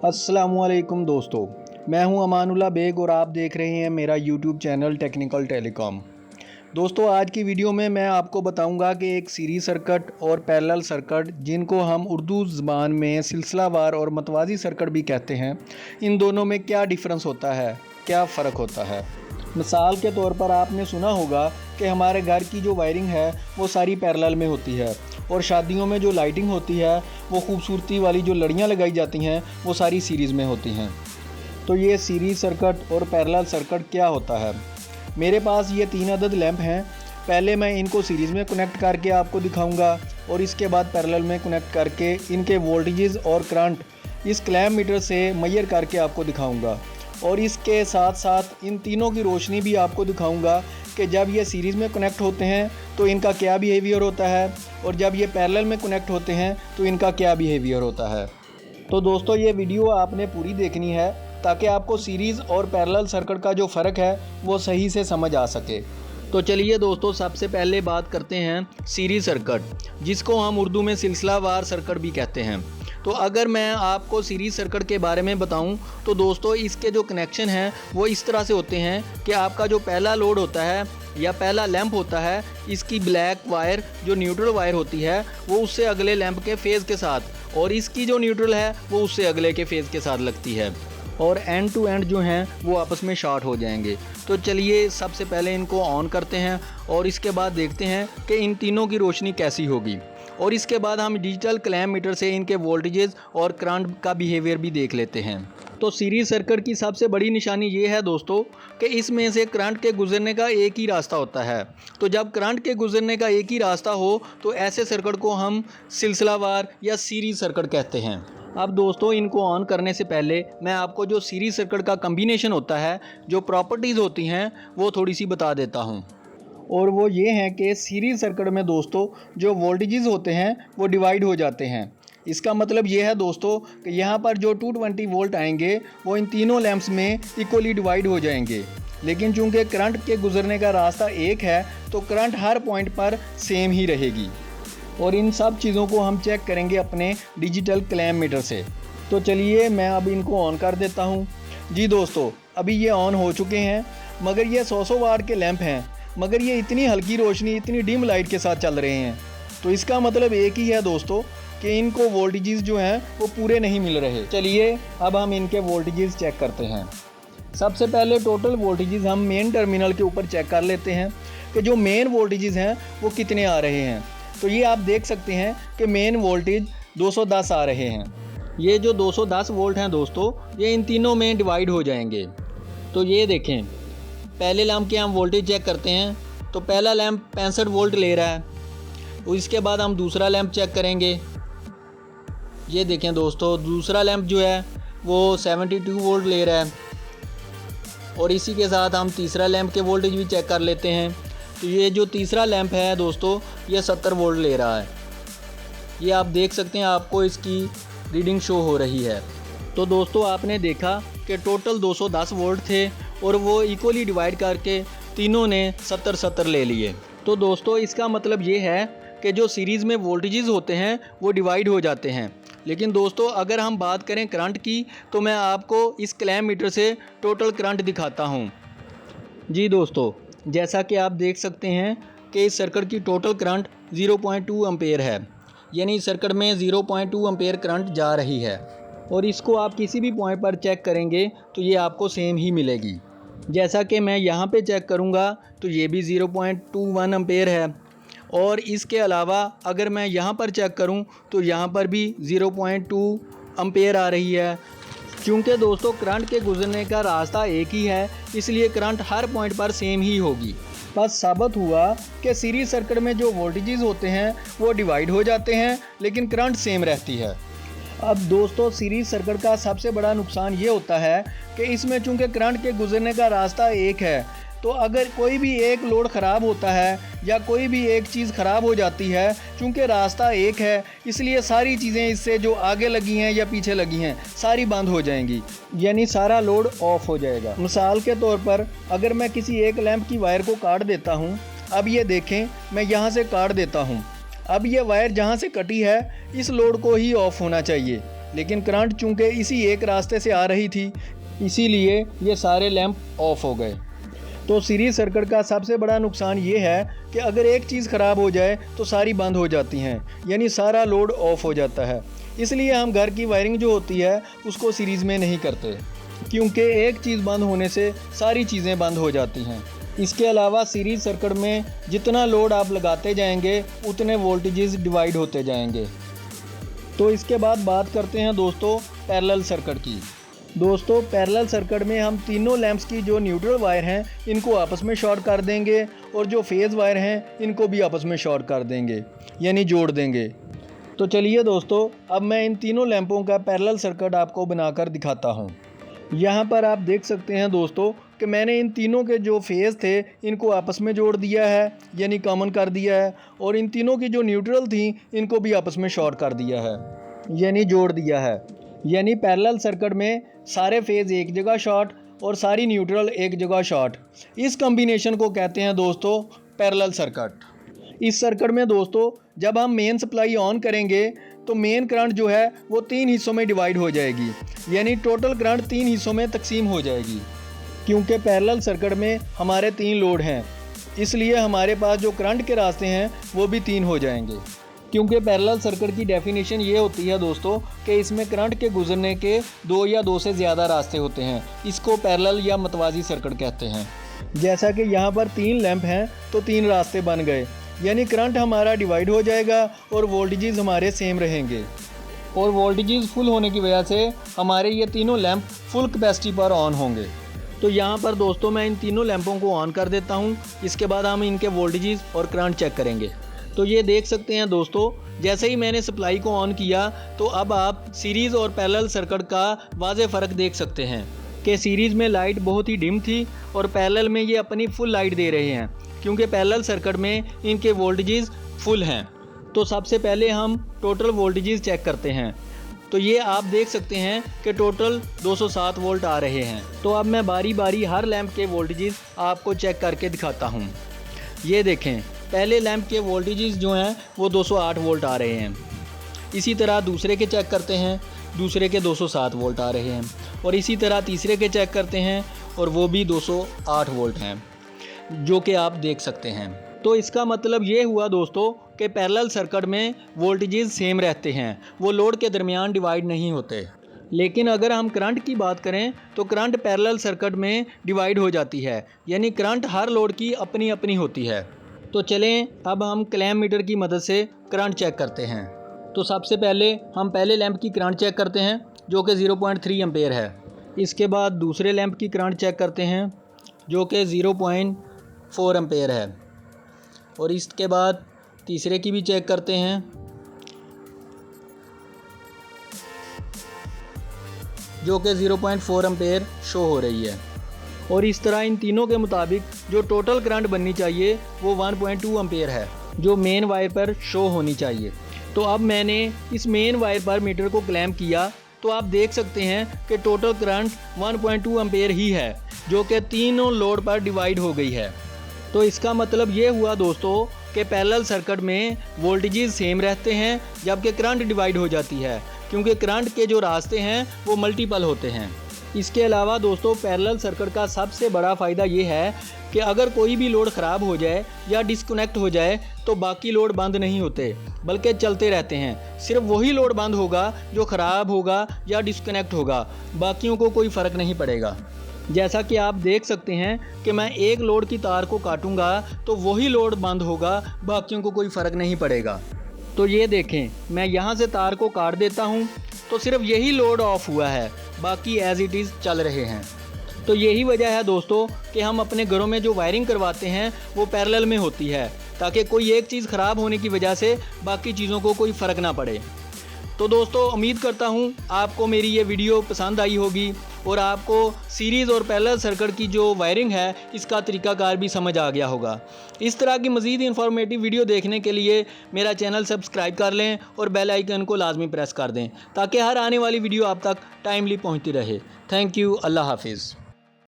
अस्सलामुअलैकुम दोस्तों, मैं हूं अमानुल्लाह बेग और आप देख रहे हैं मेरा यूट्यूब चैनल टेक्निकल टेलीकॉम। दोस्तों, आज की वीडियो में मैं आपको बताऊंगा कि एक सीरीज सर्किट और पैरेलल सर्किट, जिनको हम उर्दू ज़बान में सिलसिलावार और मतवाज़ी सर्किट भी कहते हैं, इन दोनों में क्या डिफरेंस होता है, क्या फ़र्क होता है। मिसाल के तौर पर आपने सुना होगा कि हमारे घर की जो वायरिंग है वो सारी पैरेलल में होती है और शादियों में जो लाइटिंग होती है वो खूबसूरती वाली जो लड़ियाँ लगाई जाती हैं वो सारी सीरीज़ में होती हैं। तो ये सीरीज़ सर्किट और पैरेलल सर्किट क्या होता है। मेरे पास ये 3 अदद लैंप हैं। पहले मैं इनको सीरीज़ में कनेक्ट करके आपको दिखाऊंगा और इसके बाद पैरेलल में कनेक्ट करके इनके वोल्टेजेस और करंट इस क्लैम्प मीटर से मेजर करके आपको दिखाऊंगा और इसके साथ साथ इन तीनों की रोशनी भी आपको दिखाऊंगा कि जब ये सीरीज़ में कनेक्ट होते हैं तो इनका क्या बिहेवियर होता है और जब ये पैरेलल में कनेक्ट होते हैं तो इनका क्या बिहेवियर होता है। तो दोस्तों, ये वीडियो आपने पूरी देखनी है ताकि आपको सीरीज़ और पैरेलल सर्किट का जो फ़र्क है वो सही से समझ आ सके। तो चलिए दोस्तों, सबसे पहले बात करते हैं सीरीज़ सर्किट, जिसको हम उर्दू में सिलसिलावार सर्किट भी कहते हैं। तो अगर मैं आपको सीरीज़ सर्किट के बारे में बताऊं तो दोस्तों, इसके जो कनेक्शन हैं वो इस तरह से होते हैं कि आपका जो पहला लोड होता है या पहला लैंप होता है, इसकी ब्लैक वायर जो न्यूट्रल वायर होती है वो उससे अगले लैंप के फेज़ के साथ, और इसकी जो न्यूट्रल है वो उससे अगले के फेज़ के साथ लगती है और एंड टू एंड जो हैं वो आपस में शॉर्ट हो जाएंगे। तो चलिए सबसे पहले इनको ऑन करते हैं और इसके बाद देखते हैं कि इन तीनों की रोशनी कैसी होगी और इसके बाद हम डिजिटल क्लैम्प मीटर से इनके वोल्टेजेस और करंट का बिहेवियर भी देख लेते हैं। तो सीरीज सर्किट की सबसे बड़ी निशानी ये है दोस्तों कि इसमें से करंट के गुजरने का एक ही रास्ता होता है। तो जब करंट के गुजरने का एक ही रास्ता हो तो ऐसे सर्किट को हम सिलसिलावार या सीरीज सर्किट कहते हैं। अब दोस्तों, इनको ऑन करने से पहले मैं आपको जो सीरीज सर्किट का कम्बिनेशन होता है, जो प्रॉपर्टीज़ होती हैं, वो थोड़ी सी बता देता हूँ। और वो ये हैं कि सीरीज सर्किट में दोस्तों जो वोल्टेजेस होते हैं वो डिवाइड हो जाते हैं। इसका मतलब ये है दोस्तों कि यहाँ पर जो 220 वोल्ट आएंगे वो इन तीनों लैंप्स में इक्वली डिवाइड हो जाएंगे। लेकिन चूंकि करंट के गुजरने का रास्ता एक है तो करंट हर पॉइंट पर सेम ही रहेगी। और इन सब चीज़ों को हम चेक करेंगे अपने डिजिटल क्लैम्प मीटर से। तो चलिए मैं अब इनको ऑन कर देता हूँ। जी दोस्तों, अभी ये ऑन हो चुके हैं, मगर ये 100 वाट के लैंप हैं, मगर ये इतनी हल्की रोशनी, इतनी डिम लाइट के साथ चल रहे हैं। तो इसका मतलब एक ही है दोस्तों कि इनको वोल्टेजेस जो हैं वो पूरे नहीं मिल रहे। चलिए अब हम इनके वोल्टेजेस चेक करते हैं। सबसे पहले टोटल वोल्टेजेस हम मेन टर्मिनल के ऊपर चेक कर लेते हैं कि जो मेन वोल्टेजेस हैं वो कितने आ रहे हैं। तो ये आप देख सकते हैं कि मेन वोल्टेज 210 आ रहे हैं। ये जो 210 वोल्ट हैं दोस्तों, ये इन तीनों में डिवाइड हो जाएंगे। तो ये देखें, पहले लैंप के हम वोल्टेज चेक करते हैं तो पहला लैंप 65 वोल्ट ले रहा है। इसके बाद हम दूसरा लैंप चेक करेंगे। ये देखें दोस्तों, दूसरा लैंप जो है वो 72 वोल्ट ले रहा है और इसी के साथ हम तीसरा लैंप के वोल्टेज भी चेक कर लेते हैं। तो ये जो तीसरा लैंप है दोस्तों, ये 70 वोल्ट ले रहा है। ये आप देख सकते हैं, आपको इसकी रीडिंग शो हो रही है। तो दोस्तों, आपने देखा कि टोटल 210 वोल्ट थे और वो इक्वली डिवाइड करके तीनों ने 70-70 ले लिए। तो दोस्तों, इसका मतलब ये है कि जो सीरीज़ में वोल्टेजेस होते हैं वो डिवाइड हो जाते हैं। लेकिन दोस्तों, अगर हम बात करें करंट की तो मैं आपको इस क्लैम्प मीटर से टोटल करंट दिखाता हूँ। जी दोस्तों, जैसा कि आप देख सकते हैं कि इस सर्किट की टोटल करंट 0.2 एम्पेयर है, यानी इस सर्किट में 0.2 एम्पेयर करंट जा रही है। और इसको आप किसी भी पॉइंट पर चेक करेंगे तो ये आपको सेम ही मिलेगी। जैसा कि मैं यहाँ पे चेक करूँगा तो ये भी 0.21 एम्पेयर है और इसके अलावा अगर मैं यहाँ पर चेक करूँ तो यहाँ पर भी 0.2 एम्पेयर आ रही है। क्योंकि दोस्तों करंट के गुजरने का रास्ता एक ही है, इसलिए करंट हर पॉइंट पर सेम ही होगी। बस साबित हुआ कि सीरीज सर्किट में जो वोल्टेजेस होते हैं वो डिवाइड हो जाते हैं लेकिन करंट सेम रहती है। अब दोस्तों, सीरीज सर्किट का सबसे बड़ा नुकसान ये होता है कि इसमें चूंकि करंट के गुजरने का रास्ता एक है, तो अगर कोई भी एक लोड ख़राब होता है या कोई भी एक चीज़ ख़राब हो जाती है, चूंकि रास्ता एक है इसलिए सारी चीज़ें इससे जो आगे लगी हैं या पीछे लगी हैं सारी बंद हो जाएंगी, यानी सारा लोड ऑफ हो जाएगा। मिसाल के तौर पर अगर मैं किसी एक लैंप की वायर को काट देता हूँ, अब ये देखें, मैं यहाँ से काट देता हूँ, अब ये वायर जहाँ से कटी है इस लोड को ही ऑफ होना चाहिए, लेकिन करंट चूँकि इसी एक रास्ते से आ रही थी, इसीलिए ये सारे लैंप ऑफ हो गए। तो सीरीज सर्किट का सबसे बड़ा नुकसान ये है कि अगर एक चीज़ ख़राब हो जाए तो सारी बंद हो जाती हैं, यानी सारा लोड ऑफ हो जाता है। इसलिए हम घर की वायरिंग जो होती है उसको सीरीज़ में नहीं करते, क्योंकि एक चीज़ बंद होने से सारी चीज़ें बंद हो जाती हैं। इसके अलावा सीरीज सर्किट में जितना लोड आप लगाते जाएंगे उतने वोल्टेजेस डिवाइड होते जाएंगे। तो इसके बाद बात करते हैं दोस्तों पैरेलल सर्किट की। दोस्तों पैरेलल सर्किट में हम तीनों लैंप्स की जो न्यूट्रल वायर हैं इनको आपस में शॉर्ट कर देंगे और जो फेज़ वायर हैं इनको भी आपस में शॉर्ट कर देंगे, यानी जोड़ देंगे। तो चलिए दोस्तों, अब मैं इन तीनों लैंपों का पैरेलल सर्किट आपको बनाकर दिखाता हूँ। यहाँ पर आप देख सकते हैं दोस्तों कि मैंने इन तीनों के जो फेज़ थे इनको आपस में जोड़ दिया है, यानी कॉमन कर दिया है, और इन तीनों की जो न्यूट्रल थी इनको भी आपस में शॉर्ट कर दिया है, यानी जोड़ दिया है। यानी पैरेलल सर्किट में सारे फेज़ एक जगह शॉर्ट और सारी न्यूट्रल एक जगह शॉर्ट। इस कॉम्बिनेशन को कहते हैं दोस्तों पैरेलल सर्किट। इस सर्किट में दोस्तों जब हम मेन सप्लाई ऑन करेंगे तो मेन करंट जो है वो 3 हिस्सों में डिवाइड हो जाएगी, यानी टोटल करंट 3 हिस्सों में तकसीम हो जाएगी। क्योंकि पैरेलल सर्किट में हमारे 3 लोड हैं, इसलिए हमारे पास जो करंट के रास्ते हैं वो भी 3 हो जाएंगे। क्योंकि पैरेलल सर्किट की डेफिनेशन ये होती है दोस्तों कि इसमें करंट के गुजरने के 2 या 2 से ज़्यादा रास्ते होते हैं। इसको पैरेलल या मतवाजी सर्किट कहते हैं। जैसा कि यहाँ पर 3 लैंप हैं तो 3 रास्ते बन गए, यानी करंट हमारा डिवाइड हो जाएगा और वोल्टेजेस हमारे सेम रहेंगे। और वोल्टेजेस फुल होने की वजह से हमारे ये तीनों लैंप फुल कैपेसिटी पर ऑन होंगे। तो यहाँ पर दोस्तों मैं इन तीनों लैंपों को ऑन कर देता हूँ। इसके बाद हम इनके वोल्टेजेस और करंट चेक करेंगे। तो ये देख सकते हैं दोस्तों, जैसे ही मैंने सप्लाई को ऑन किया तो अब आप सीरीज़ और पैरेलल सर्किट का वाज़े फ़र्क देख सकते हैं कि सीरीज़ में लाइट बहुत ही डिम थी और पैरेलल में ये अपनी फुल लाइट दे रहे हैं, क्योंकि पैरेलल सर्किट में इनके वोल्टेजेस फुल हैं। तो सबसे पहले हम टोटल वोल्टेजेस चेक करते हैं। तो ये आप देख सकते हैं कि टोटल 207 वोल्ट आ रहे हैं। तो अब मैं बारी बारी हर लैंप के वोल्टेजेस आपको चेक करके दिखाता हूँ। ये देखें, पहले लैंप के वोल्टेजेस जो हैं वो 208 वोल्ट आ रहे हैं। इसी तरह दूसरे के चेक करते हैं, दूसरे के 207 वोल्ट आ रहे हैं, और इसी तरह तीसरे के चेक करते हैं और वो भी 208 वोल्ट हैं, जो कि आप देख सकते हैं। तो इसका मतलब ये हुआ दोस्तों कि पैरेलल सर्किट में वोल्टेजेस सेम रहते हैं, वो लोड के दरमियान डिवाइड नहीं होते। लेकिन अगर हम करंट की बात करें तो करंट पैरेलल सर्किट में डिवाइड हो जाती है, यानी करंट हर लोड की अपनी अपनी होती है। तो चलें अब हम क्लैम्प मीटर की मदद से करंट चेक करते हैं। तो सबसे पहले हम पहले लैंप की करंट चेक करते हैं जो कि 0.3 एम्पेयर है। इसके बाद दूसरे लैंप की करंट चेक करते हैं जो कि 0.4 एम्पेयर है, और इसके बाद तीसरे की भी चेक करते हैं जो कि 0.4 एम्पेयर शो हो रही है। और इस तरह इन तीनों के मुताबिक जो टोटल करंट बननी चाहिए वो 1.2 एम्पेयर है, जो मेन वायर पर शो होनी चाहिए। तो अब मैंने इस मेन वायर पर मीटर को क्लैम्प किया तो आप देख सकते हैं कि टोटल करंट 1.2 एम्पेयर ही है, जो कि तीनों लोड पर डिवाइड हो गई है। तो इसका मतलब ये हुआ दोस्तों कि पैरेलल सर्किट में वोल्टेजेस सेम रहते हैं जबकि करंट डिवाइड हो जाती है, क्योंकि करंट के जो रास्ते हैं वो मल्टीपल होते हैं। इसके अलावा दोस्तों पैरेलल सर्किट का सबसे बड़ा फ़ायदा ये है कि अगर कोई भी लोड ख़राब हो जाए या डिस्कनेक्ट हो जाए तो बाकी लोड बंद नहीं होते, बल्कि चलते रहते हैं। सिर्फ वही लोड बंद होगा जो ख़राब होगा या डिस्कनेक्ट होगा, बाकियों को कोई फ़र्क नहीं पड़ेगा। जैसा कि आप देख सकते हैं कि मैं एक लोड की तार को काटूंगा तो वही लोड बंद होगा, बाकियों को कोई फ़र्क नहीं पड़ेगा। तो ये देखें, मैं यहाँ से तार को काट देता हूँ तो सिर्फ यही लोड ऑफ हुआ है, बाकी एज इट इज़ चल रहे हैं। तो यही वजह है दोस्तों कि हम अपने घरों में जो वायरिंग करवाते हैं वो पैरेलल में होती है, ताकि कोई एक चीज़ ख़राब होने की वजह से बाकी चीज़ों को कोई फ़र्क ना पड़े। तो दोस्तों उम्मीद करता हूँ आपको मेरी ये वीडियो पसंद आई होगी और आपको सीरीज़ और पैरेलल सर्किट की जो वायरिंग है इसका तरीकाकार भी समझ आ गया होगा। इस तरह की मज़ीद इन्फॉर्मेटिव वीडियो देखने के लिए मेरा चैनल सब्सक्राइब कर लें और बेल आइकन को लाजमी प्रेस कर दें ताकि हर आने वाली वीडियो आप तक टाइमली पहुँचती रहे। Thank you. अल्लाह हाफिज़।